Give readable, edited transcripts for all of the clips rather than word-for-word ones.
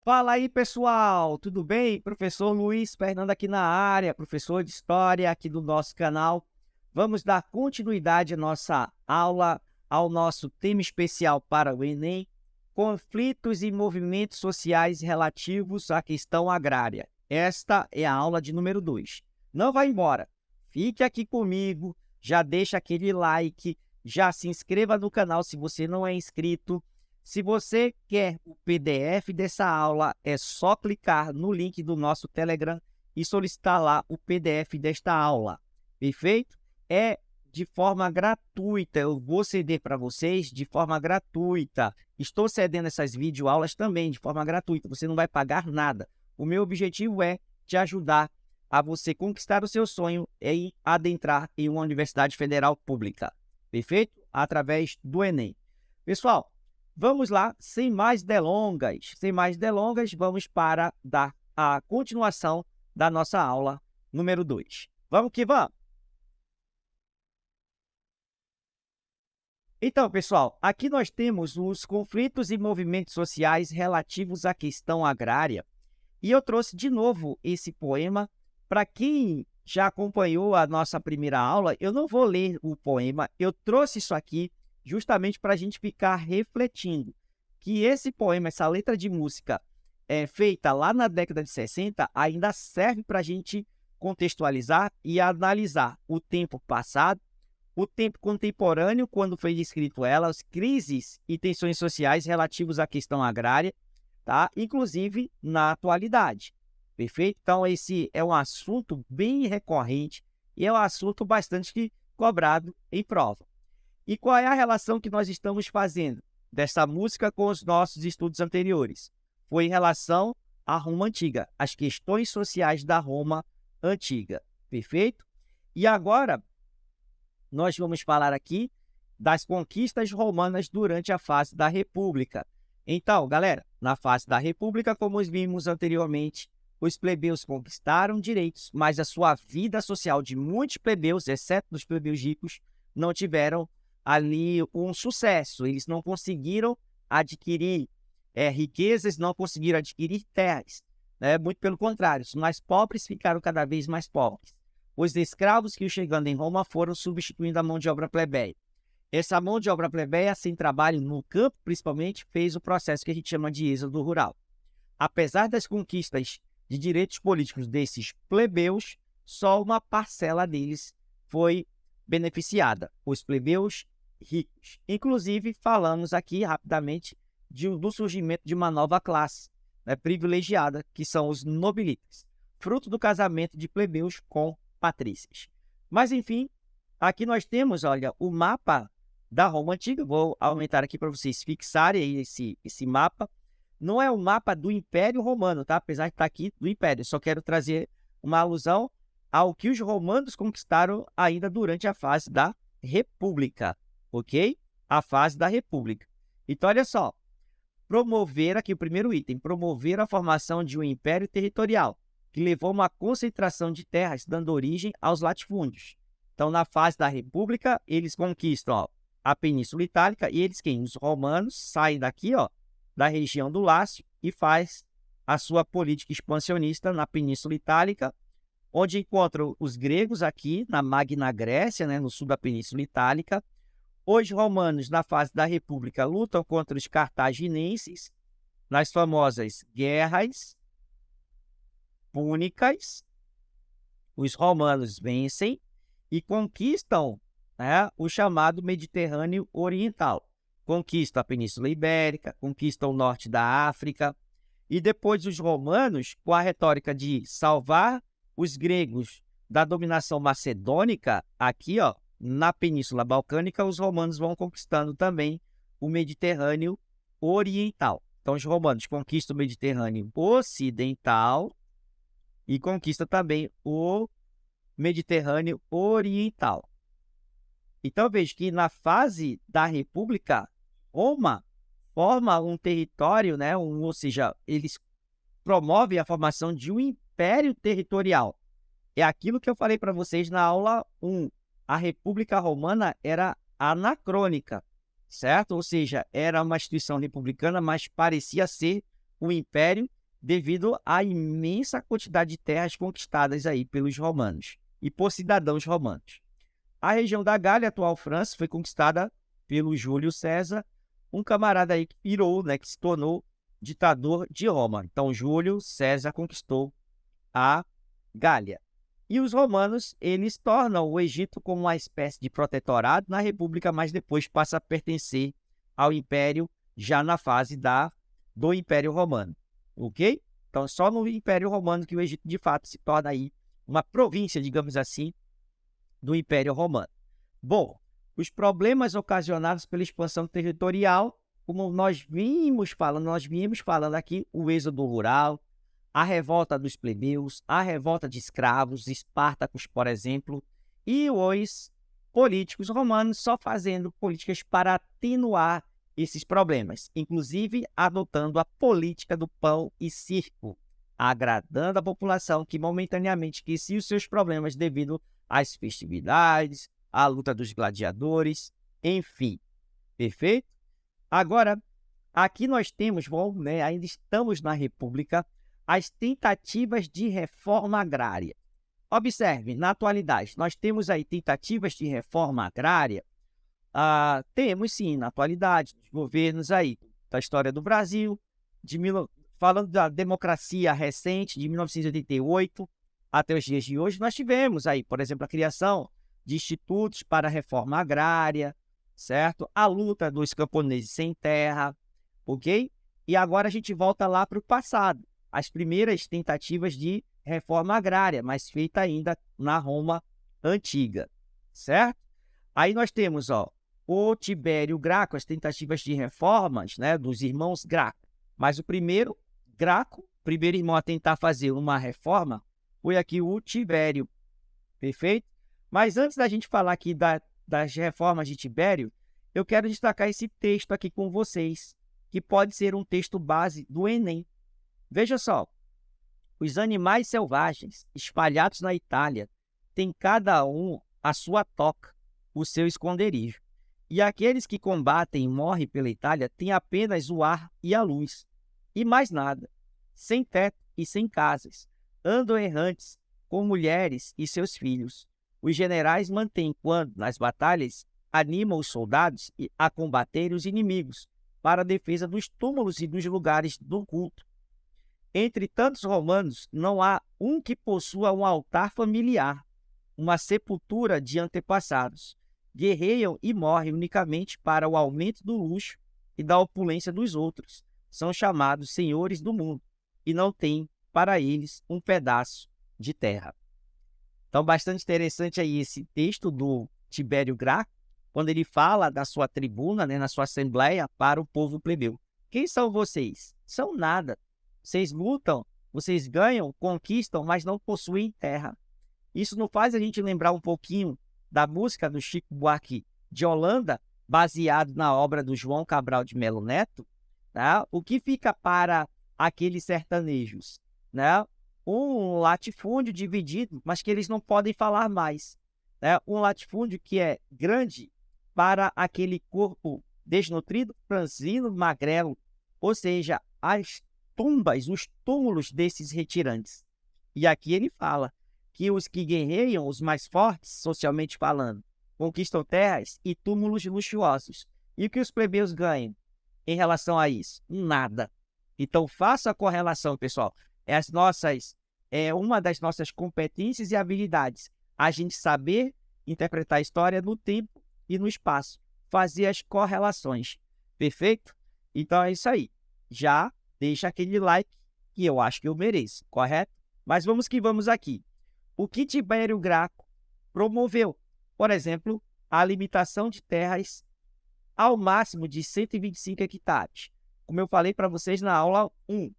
Fala aí, pessoal, tudo bem? Professor Luiz Fernando aqui na área, professor de História aqui do nosso canal. Vamos dar continuidade à nossa aula, ao nosso tema especial para o Enem, conflitos e movimentos sociais relativos à questão agrária. Esta é a aula de número 2. Não vá embora, fique aqui comigo, já deixa aquele like, já se inscreva no canal se você não é inscrito. Se você quer o PDF dessa aula, é só clicar no link do nosso Telegram e solicitar lá o PDF desta aula. Perfeito? É de forma gratuita, eu vou ceder para vocês de forma gratuita. Estou cedendo essas videoaulas também de forma gratuita, você não vai pagar nada. O meu objetivo é te ajudar a você conquistar o seu sonho e adentrar em uma universidade federal pública. Perfeito? Através do Enem. Pessoal, vamos lá, sem mais delongas, vamos para dar a continuação da nossa aula número 2. Vamos que vamos! Então, pessoal, aqui nós temos os conflitos e movimentos sociais relativos à questão agrária. E eu trouxe de novo esse poema. Para quem já acompanhou a nossa primeira aula, eu não vou ler o poema, eu trouxe isso aqui justamente para a gente ficar refletindo que esse poema, essa letra de música feita lá na década de 60, ainda serve para a gente contextualizar e analisar o tempo passado, o tempo contemporâneo, quando foi escrito ela, as crises e tensões sociais relativos à questão agrária, tá? Inclusive na atualidade. Perfeito? Então, esse é um assunto bem recorrente e é um assunto bastante cobrado em prova. E qual é a relação que nós estamos fazendo dessa música com os nossos estudos anteriores? Foi em relação à Roma Antiga, as questões sociais da Roma Antiga. Perfeito? E agora, nós vamos falar aqui das conquistas romanas durante a fase da República. Então, galera, na fase da República, como vimos anteriormente, os plebeus conquistaram direitos, mas a sua vida social de muitos plebeus, exceto dos plebeus ricos, não tiveram ali um sucesso. Eles não conseguiram adquirir riquezas, não conseguiram adquirir terras. Muito pelo contrário, os mais pobres ficaram cada vez mais pobres. Os escravos que chegando em Roma foram substituindo a mão de obra plebeia. Essa mão de obra plebeia, sem trabalho no campo, principalmente, fez o processo que a gente chama de êxodo rural. Apesar das conquistas de direitos políticos desses plebeus, só uma parcela deles foi beneficiada, os plebeus ricos. Inclusive, falamos aqui rapidamente do surgimento de uma nova classe privilegiada, que são os nobilitas, fruto do casamento de plebeus com patrícias. Mas, enfim, aqui nós temos, olha, o mapa da Roma Antiga. Vou aumentar aqui para vocês fixarem aí esse mapa. Não é o mapa do Império Romano, tá? Apesar de estar aqui do Império. Eu só quero trazer uma alusão ao que os romanos conquistaram ainda durante a fase da República, ok? A fase da República. Então, olha só. Promover, aqui o primeiro item, promover a formação de um império territorial, que levou a uma concentração de terras, dando origem aos latifúndios. Então, na fase da República, eles conquistam a Península Itálica, e eles, os romanos, saem daqui, da região do Lácio, e faz a sua política expansionista na Península Itálica, onde encontram os gregos aqui, na Magna Grécia, no sul da Península Itálica. Os romanos, na fase da República, lutam contra os cartaginenses, nas famosas guerras púnicas. Os romanos vencem e conquistam o chamado Mediterrâneo Oriental. Conquistam a Península Ibérica, conquistam o norte da África. E depois os romanos, com a retórica de salvar os gregos da dominação macedônica, aqui, na Península Balcânica, os romanos vão conquistando também o Mediterrâneo Oriental. Então, os romanos conquistam o Mediterrâneo Ocidental e conquistam também o Mediterrâneo Oriental. Então, veja que na fase da República, Roma forma um território, ou seja, eles promovem a formação de um império territorial. É aquilo que eu falei para vocês na aula 1. A República Romana era anacrônica, certo? Ou seja, era uma instituição republicana, mas parecia ser um império devido à imensa quantidade de terras conquistadas aí pelos romanos e por cidadãos romanos. A região da Gália, atual França, foi conquistada pelo Júlio César, um camarada aí que virou, né, que se tornou ditador de Roma. Então, Júlio César conquistou a Gália. E os romanos, eles tornam o Egito como uma espécie de protetorado na República, mas depois passa a pertencer ao Império, já na fase do Império Romano. Ok? Então, só no Império Romano que o Egito, de fato, se torna aí uma província, digamos assim, do Império Romano. Bom, os problemas ocasionados pela expansão territorial, como nós viemos falando aqui, o êxodo rural, a revolta dos plebeus, a revolta de escravos, Espartacos, por exemplo, e os políticos romanos só fazendo políticas para atenuar esses problemas, inclusive adotando a política do pão e circo, agradando a população que momentaneamente esquecia os seus problemas devido às festividades, à luta dos gladiadores, enfim. Perfeito? Agora, aqui nós temos, bom, né, ainda estamos na República, as tentativas de reforma agrária. Observe, na atualidade, nós temos aí tentativas de reforma agrária. Temos sim, na atualidade, os governos aí da história do Brasil, falando da democracia recente, de 1988 até os dias de hoje, nós tivemos aí, por exemplo, a criação de institutos para a reforma agrária, certo? A luta dos camponeses sem terra, ok? E agora a gente volta lá para o passado, as primeiras tentativas de reforma agrária, mas feita ainda na Roma antiga, certo? Aí nós temos, o Tibério Graco, as tentativas de reformas, né, dos irmãos Graco. Mas o primeiro irmão a tentar fazer uma reforma, foi aqui o Tibério, perfeito? Mas antes da gente falar aqui das reformas de Tibério, eu quero destacar esse texto aqui com vocês, que pode ser um texto base do Enem. Veja só, os animais selvagens espalhados na Itália têm cada um a sua toca, o seu esconderijo. E aqueles que combatem e morrem pela Itália têm apenas o ar e a luz, e mais nada, sem teto e sem casas, andam errantes com mulheres e seus filhos. Os generais mantêm quando, nas batalhas, animam os soldados a combater os inimigos, para a defesa dos túmulos e dos lugares do culto. Entre tantos romanos, não há um que possua um altar familiar, uma sepultura de antepassados. Guerreiam e morrem unicamente para o aumento do luxo e da opulência dos outros. São chamados senhores do mundo e não têm para eles um pedaço de terra. Então, bastante interessante aí esse texto do Tibério Graco, quando ele fala da sua tribuna, né, na sua assembleia, para o povo plebeu. Quem são vocês? São nada. Vocês lutam, vocês ganham, conquistam, mas não possuem terra. Isso não faz a gente lembrar um pouquinho da música do Chico Buarque de Holanda, baseado na obra do João Cabral de Melo Neto, né? O que fica para aqueles sertanejos? Né? Um latifúndio dividido, mas que eles não podem falar mais. Né? Um latifúndio que é grande para aquele corpo desnutrido, franzino, magrelo, ou seja, as tumbas, os túmulos desses retirantes. E aqui ele fala que os que guerreiam, os mais fortes, socialmente falando, conquistam terras e túmulos luxuosos. E o que os plebeus ganham em relação a isso? Nada. Então, faça a correlação, pessoal. É uma das nossas competências e habilidades. A gente saber interpretar a história no tempo e no espaço. Fazer as correlações. Perfeito? Então, é isso aí. Já deixa aquele like que eu acho que eu mereço, correto? Mas vamos que vamos aqui. O que Tibério Graco promoveu? Por exemplo, a limitação de terras ao máximo de 125 hectares. Como eu falei para vocês na aula 1,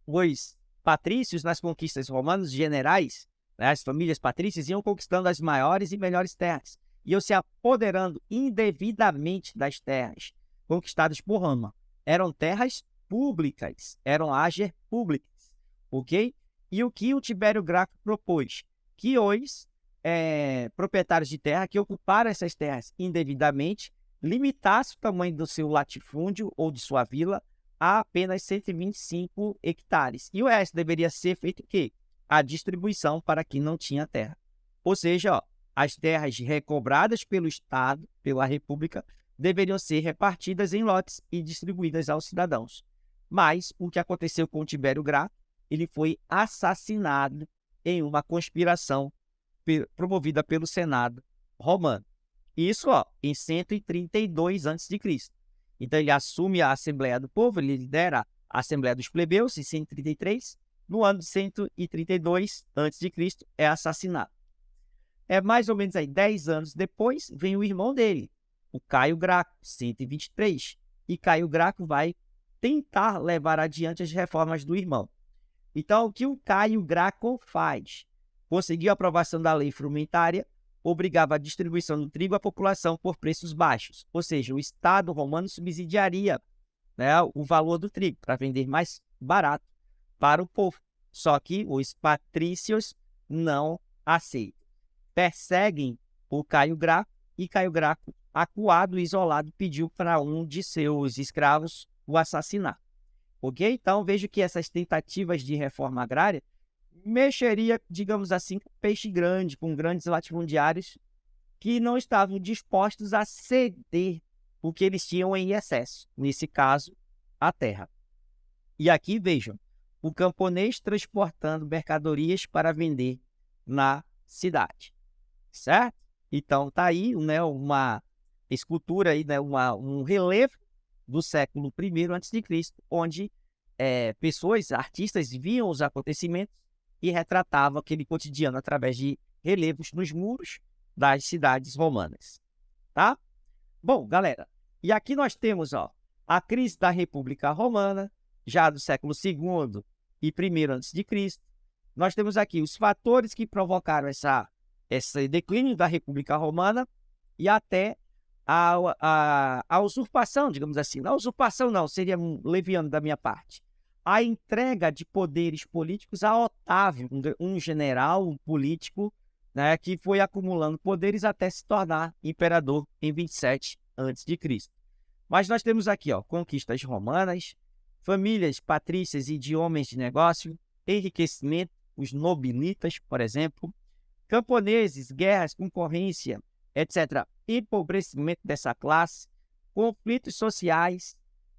os patrícios nas conquistas romanas, generais, né, as famílias patrícias iam conquistando as maiores e melhores terras, iam se apoderando indevidamente das terras conquistadas por Roma. Eram terras públicas, eram ager públicas, ok? E o que o Tibério Graco propôs? Que os proprietários de terra que ocuparam essas terras indevidamente limitassem o tamanho do seu latifúndio ou de sua vila a apenas 125 hectares. E o resto deveria ser feito o quê? A distribuição para quem não tinha terra. Ou seja, ó, as terras recobradas pelo Estado, pela República, deveriam ser repartidas em lotes e distribuídas aos cidadãos. Mas o que aconteceu com Tibério Graco? Ele foi assassinado em uma conspiração promovida pelo Senado romano. Isso, ó, em 132 a.C. Então ele assume a Assembleia do Povo, ele lidera a Assembleia dos Plebeus em 133. No ano de 132 a.C. é assassinado. É mais ou menos aí 10 anos depois, vem o irmão dele, o Caio Graco, 123. E Caio Graco vai tentar levar adiante as reformas do irmão. Então, o que o Caio Graco faz? Conseguiu a aprovação da lei frumentária, obrigava a distribuição do trigo à população por preços baixos. Ou seja, o Estado romano subsidiaria, né, o valor do trigo para vender mais barato para o povo. Só que os patrícios não aceitam. Perseguem o Caio Graco e Caio Graco, acuado e isolado, pediu para um de seus escravos o assassinar. Ok? Então, vejo que essas tentativas de reforma agrária mexeria, digamos assim, com peixe grande, com grandes latifundiários que não estavam dispostos a ceder o que eles tinham em excesso, nesse caso, a terra. E aqui, vejam, o camponês transportando mercadorias para vender na cidade, certo? Então, está aí, né, uma escultura, aí, né, um relevo do século I a.C., onde pessoas, artistas, viam os acontecimentos e retratavam aquele cotidiano através de relevos nos muros das cidades romanas, tá? Bom, galera, e aqui nós temos, ó, a crise da República Romana, já do século II e I a.C. Nós temos aqui os fatores que provocaram esse declínio da República Romana e até a usurpação, digamos assim. A usurpação não, seria leviano da minha parte. A entrega de poderes políticos a Otávio, um general, um político, né, que foi acumulando poderes até se tornar imperador em 27 a.C. Mas nós temos aqui, ó, conquistas romanas, famílias patrícias e de homens de negócio, enriquecimento, os nobilitas, por exemplo, camponeses, guerras, concorrência, etc. Empobrecimento dessa classe, conflitos sociais,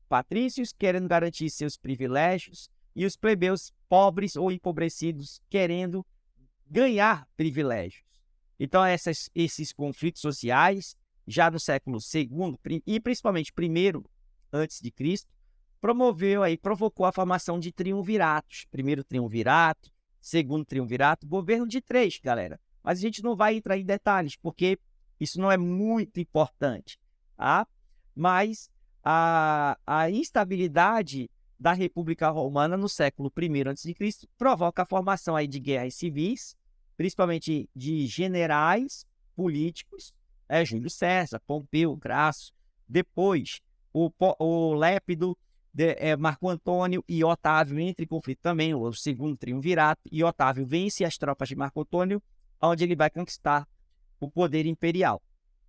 patrícios querendo garantir seus privilégios e os plebeus pobres ou empobrecidos querendo ganhar privilégios. Então, esses conflitos sociais, já no século II e principalmente I a.C., provocou a formação de triunviratos. Primeiro triunvirato, segundo triunvirato, governo de 3, galera. Mas a gente não vai entrar em detalhes, porque isso não é muito importante, tá? Mas a instabilidade da República Romana no século I a.C. provoca a formação aí de guerras civis, principalmente de generais políticos, Júlio César, Pompeu, Crasso, depois o Lépido, Marco Antônio e Otávio entram em conflito também, o segundo triunvirato, e Otávio vence as tropas de Marco Antônio, onde ele vai conquistar o poder imperial.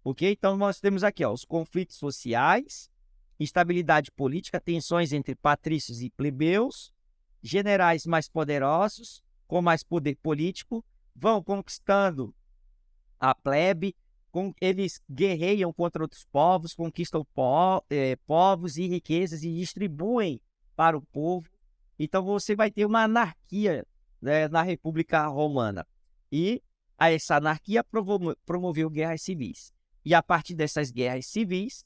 Ok? Então, nós temos aqui, ó, os conflitos sociais, instabilidade política, tensões entre patrícios e plebeus, generais mais poderosos, com mais poder político, vão conquistando a plebe, eles guerreiam contra outros povos, conquistam povos e riquezas e distribuem para o povo. Então, você vai ter uma anarquia, né, na República Romana. E essa anarquia promoveu guerras civis. E a partir dessas guerras civis,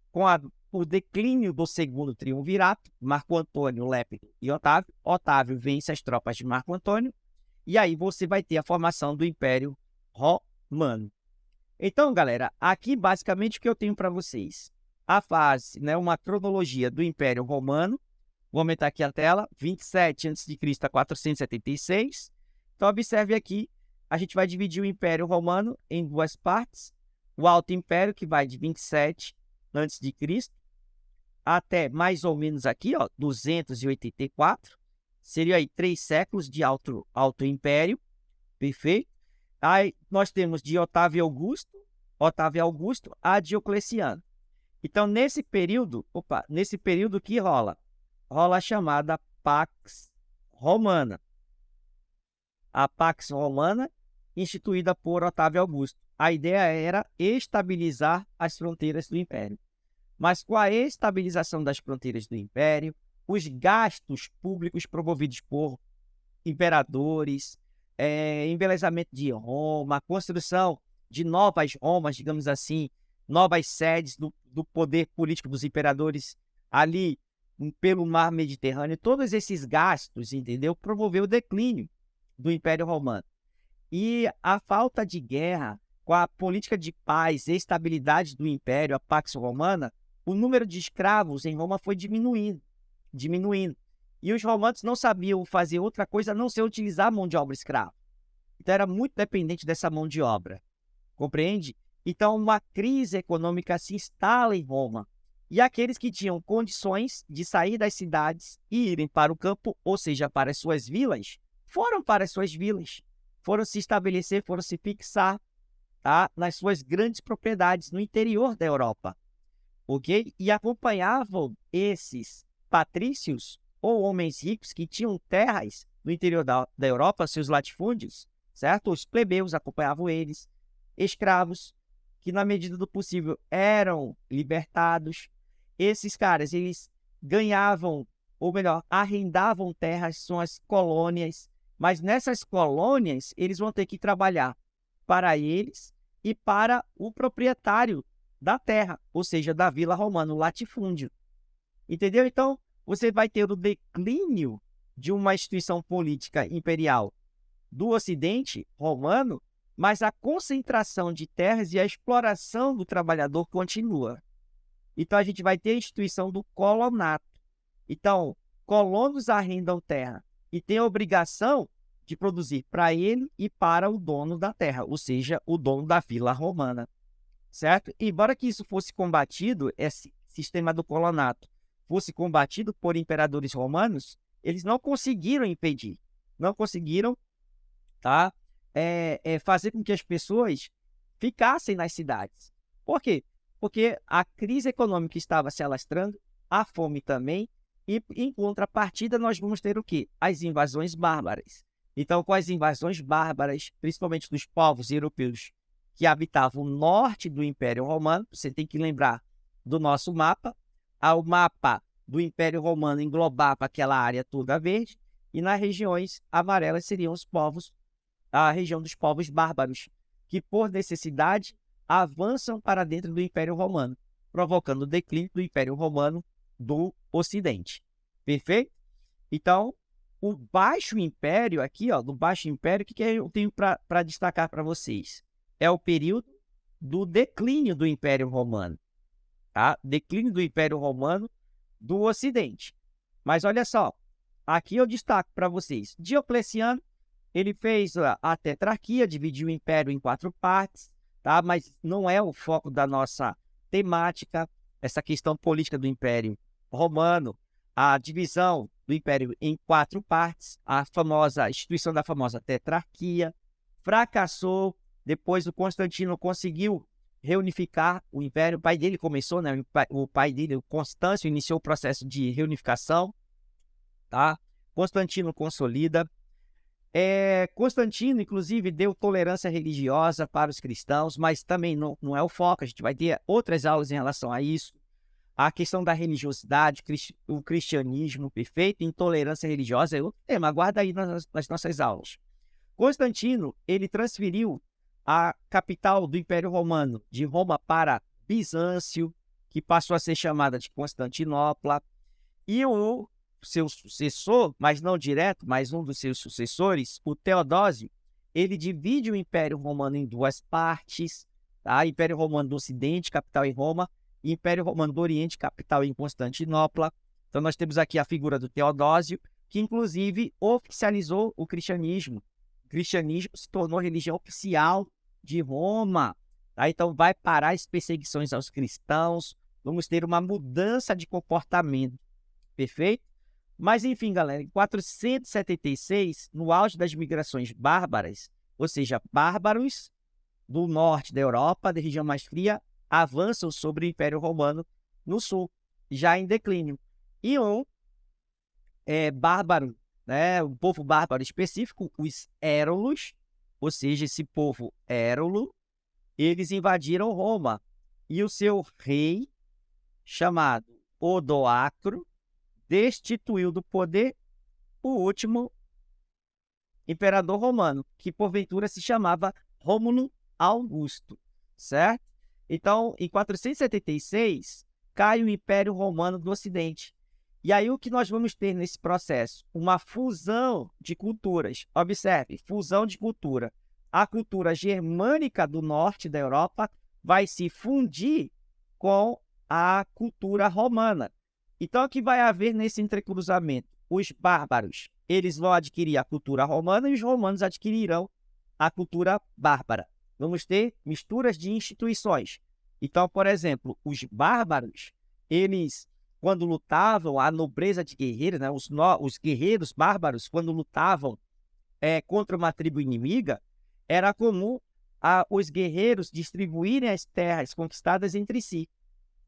com o declínio do segundo triunvirato, Marco Antônio, Lépido e Otávio, Otávio vence as tropas de Marco Antônio, e aí você vai ter a formação do Império Romano. Então, galera, aqui basicamente o que eu tenho para vocês. A fase, né, uma cronologia do Império Romano. Vou aumentar aqui a tela, 27 a.C. a 476. Então, observe aqui, a gente vai dividir o Império Romano em duas partes. O Alto Império, que vai de 27 a.C. até mais ou menos aqui, ó, 284. Seria aí 3 séculos de Alto Império. Perfeito? Aí nós temos de Otávio Augusto a Diocleciano. Então, nesse período que rola rola a chamada Pax Romana. A Pax Romana, instituída por Otávio Augusto. A ideia era estabilizar as fronteiras do Império. Mas com a estabilização das fronteiras do Império, os gastos públicos promovidos por imperadores, embelezamento de Roma, construção de novas Romas, digamos assim, novas sedes do poder político dos imperadores ali pelo mar Mediterrâneo, todos esses gastos, entendeu? Promoveu o declínio do Império Romano. E a falta de guerra, com a política de paz e estabilidade do Império, a Pax Romana, o número de escravos em Roma foi diminuindo. E os romanos não sabiam fazer outra coisa a não ser utilizar a mão de obra escrava. Então era muito dependente dessa mão de obra. Compreende? Então uma crise econômica se instala em Roma. E aqueles que tinham condições de sair das cidades e irem para o campo, ou seja, para as suas vilas, foram para as suas vilas. Foram se estabelecer, foram se fixar, tá, nas suas grandes propriedades no interior da Europa. Ok? E acompanhavam esses patrícios ou homens ricos que tinham terras no interior da Europa, seus latifúndios, certo? Os plebeus acompanhavam eles, escravos, que na medida do possível eram libertados. Esses caras, eles ganhavam, ou melhor, arrendavam terras, são as colônias, mas nessas colônias eles vão ter que trabalhar para eles e para o proprietário da terra, ou seja, da vila romana, o latifúndio. Entendeu? Então, você vai ter o declínio de uma instituição política imperial do Ocidente romano, mas a concentração de terras e a exploração do trabalhador continua. Então, a gente vai ter a instituição do colonato. Então, colonos arrendam terra e têm a obrigação de produzir para ele e para o dono da terra, ou seja, o dono da vila romana. Certo? Embora que isso fosse combatido, esse sistema do colonato fosse combatido por imperadores romanos, eles não conseguiram impedir, não conseguiram, tá, fazer com que as pessoas ficassem nas cidades. Por quê? Porque a crise econômica estava se alastrando, a fome também, e em contrapartida nós vamos ter o quê? As invasões bárbaras. Então, com as invasões bárbaras, principalmente dos povos europeus que habitavam o norte do Império Romano, você tem que lembrar do nosso mapa. O mapa do Império Romano englobava aquela área toda verde, e nas regiões amarelas seriam os povos, a região dos povos bárbaros, que por necessidade avançam para dentro do Império Romano, provocando o declínio do Império Romano do Ocidente. Perfeito? Então, o Baixo Império aqui, ó, do Baixo Império, o que eu tenho para destacar para vocês? É o período do declínio do Império Romano, tá? Declínio do Império Romano do Ocidente. Mas olha só, aqui eu destaco para vocês. Diocleciano, ele fez a tetrarquia, dividiu o Império em 4 partes, tá? Mas não é o foco da nossa temática, essa questão política do Império Romano, a divisão do Império em 4 partes, a instituição da famosa tetrarquia, fracassou. Depois o Constantino conseguiu reunificar o Império. O pai dele começou, né? O pai dele, o Constâncio, iniciou o processo de reunificação, tá? Constantino consolida. Constantino, inclusive, deu tolerância religiosa para os cristãos, mas também não é o foco. A gente vai ter outras aulas em relação a isso. A questão da religiosidade, o cristianismo perfeito, intolerância religiosa é outro tema. Aguarda aí nas nossas aulas. Constantino, ele transferiu a capital do Império Romano de Roma para Bizâncio, que passou a ser chamada de Constantinopla, e o seu sucessor, mas não direto, mas um dos seus sucessores, o Teodósio, ele divide o Império Romano em 2 partes, tá? Império Romano do Ocidente, capital em Roma, e Império Romano do Oriente, capital em Constantinopla. Então nós temos aqui a figura do Teodósio, que inclusive oficializou o cristianismo. O cristianismo se tornou religião oficial de Roma, tá? Então vai parar as perseguições aos cristãos, vamos ter uma mudança de comportamento, perfeito? Mas enfim, galera, em 476, no auge das migrações bárbaras, ou seja, bárbaros do norte da Europa, da região mais fria, avançam sobre o Império Romano no sul, já em declínio. E um bárbaro, né? Um povo bárbaro específico, os Érolos, ou seja, esse povo érolo, eles invadiram Roma. E o seu rei, chamado Odoacro, destituiu do poder o último imperador romano, que porventura se chamava Rômulo Augusto, certo? Então, em 476, cai o Império Romano do Ocidente. E aí o que nós vamos ter nesse processo? Uma fusão de culturas. Observe, fusão de cultura. A cultura germânica do norte da Europa vai se fundir com a cultura romana. Então, o que vai haver nesse entrecruzamento? Os bárbaros, eles vão adquirir a cultura romana e os romanos adquirirão a cultura bárbara. Vamos ter misturas de instituições. Então, por exemplo, os bárbaros, eles, quando lutavam, a nobreza de guerreiros, né, os guerreiros bárbaros, quando lutavam contra uma tribo inimiga, era comum os guerreiros distribuírem as terras conquistadas entre si.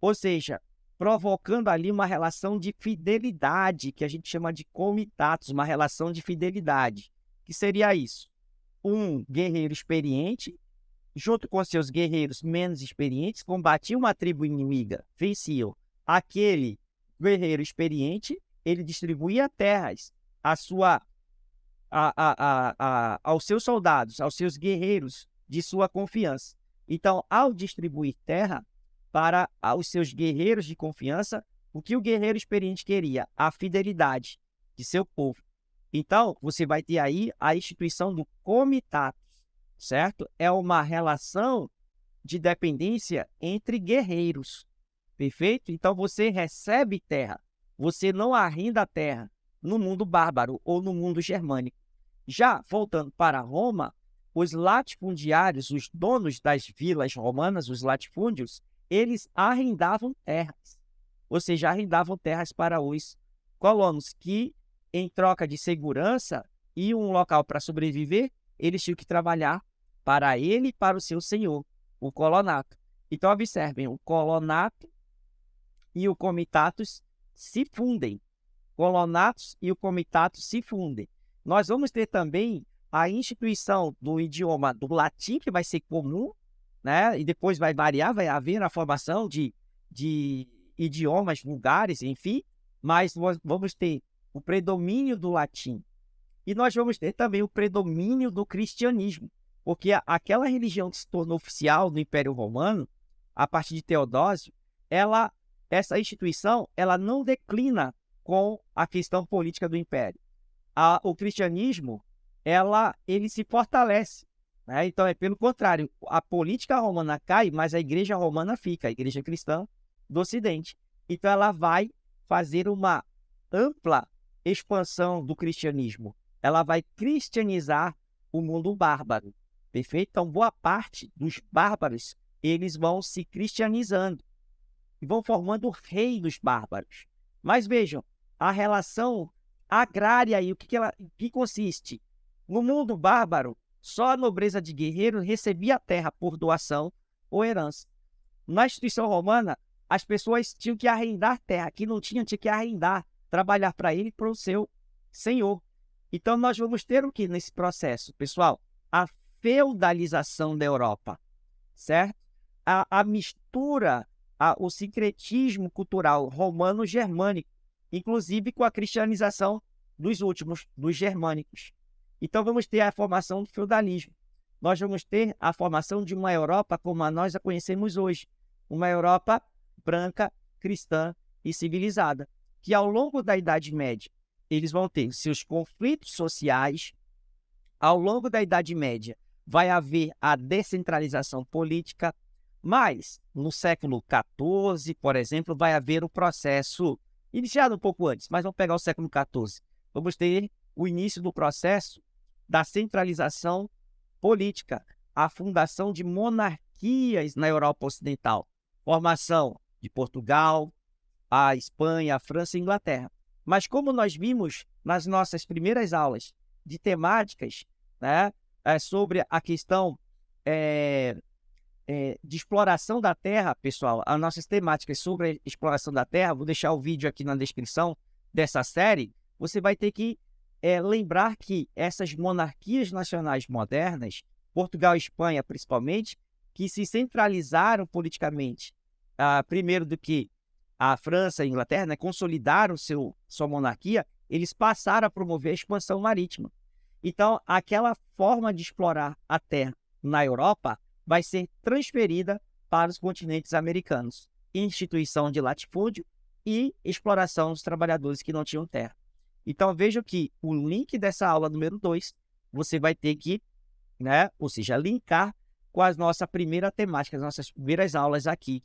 Ou seja, provocando ali uma relação de fidelidade, que a gente chama de comitatus, uma relação de fidelidade. Que seria isso? Um guerreiro experiente, junto com seus guerreiros menos experientes, combatia uma tribo inimiga, venciam. Aquele guerreiro experiente, ele distribuía terras aos seus soldados, aos seus guerreiros de sua confiança. Então, ao distribuir terra para os seus guerreiros de confiança, o que o guerreiro experiente queria? A fidelidade de seu povo. Então, você vai ter aí a instituição do comitatus, certo? É uma relação de dependência entre guerreiros, perfeito? Então, você recebe terra, você não arrenda a terra no mundo bárbaro ou no mundo germânico. Já voltando para Roma, os latifundiários, os donos das vilas romanas, os latifúndios, eles arrendavam terras, ou seja, arrendavam terras para os colonos, que, em troca de segurança e um local para sobreviver, eles tinham que trabalhar para ele e para o seu senhor, o colonato. Então, observem, o colonato e o comitatus se fundem. Colonatos e o comitatus se fundem. Nós vamos ter também a instituição do idioma do latim, que vai ser comum, né? E depois vai variar, vai haver a formação de idiomas vulgares, enfim, mas nós vamos ter o predomínio do latim. E nós vamos ter também o predomínio do cristianismo, porque aquela religião que se tornou oficial do Império Romano, a partir de Teodósio, essa instituição, ela não declina com a questão política do Império. O cristianismo, ele se fortalece. Então, pelo contrário, a política romana cai, mas a igreja romana fica, a igreja cristã do Ocidente. Então, ela vai fazer uma ampla expansão do cristianismo. Ela vai cristianizar o mundo bárbaro, perfeito? Então, boa parte dos bárbaros, eles vão se cristianizando e vão formando reinos bárbaros. Mas vejam, a relação agrária e o que consiste? No mundo bárbaro, só a nobreza de guerreiros recebia a terra por doação ou herança. Na instituição romana, as pessoas tinham que arrendar terra. Quem não tinha, tinha que arrendar, trabalhar para ele e para o seu senhor. Então, nós vamos ter o que nesse processo, pessoal? A feudalização da Europa, certo? A mistura, o sincretismo cultural romano-germânico, inclusive com a cristianização dos últimos, dos germânicos. Então, vamos ter a formação do feudalismo. Nós vamos ter a formação de uma Europa como nós a conhecemos hoje. Uma Europa branca, cristã e civilizada, que ao longo da Idade Média, eles vão ter seus conflitos sociais. Ao longo da Idade Média, vai haver a descentralização política, mas no século XIV, por exemplo, vai haver o processo, iniciado um pouco antes, mas vamos pegar o século XIV. Vamos ter o início do processo da centralização política, a fundação de monarquias na Europa Ocidental, formação de Portugal, a Espanha, a França e a Inglaterra. Mas como nós vimos nas nossas primeiras aulas de temáticas, né, sobre a questão de exploração da terra, pessoal, as nossas temáticas sobre a exploração da terra, vou deixar o vídeo aqui na descrição dessa série, você vai ter que lembrar que essas monarquias nacionais modernas, Portugal e Espanha principalmente, que se centralizaram politicamente, primeiro do que a França e a Inglaterra, né, consolidaram sua monarquia, eles passaram a promover a expansão marítima. Então, aquela forma de explorar a terra na Europa vai ser transferida para os continentes americanos. Instituição de latifúndio e exploração dos trabalhadores que não tinham terra. Então, veja que o link dessa aula número 2, você vai ter que, né, ou seja, linkar com a nossa primeira temática, as nossas primeiras aulas aqui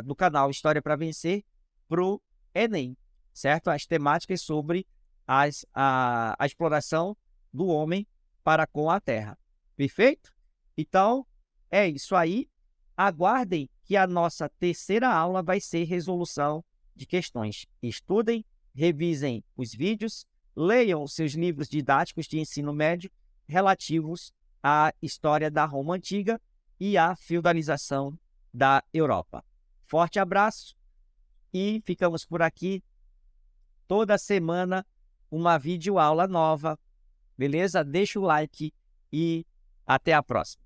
do canal História para Vencer para o Enem, certo? As temáticas sobre a exploração do homem para com a terra. Perfeito? Então, é isso aí. Aguardem que a nossa terceira aula vai ser resolução de questões. Estudem, revisem os vídeos, leiam os seus livros didáticos de ensino médio relativos à história da Roma Antiga e à feudalização da Europa. Forte abraço e ficamos por aqui. Toda semana uma videoaula nova, beleza? Deixa o like e até a próxima.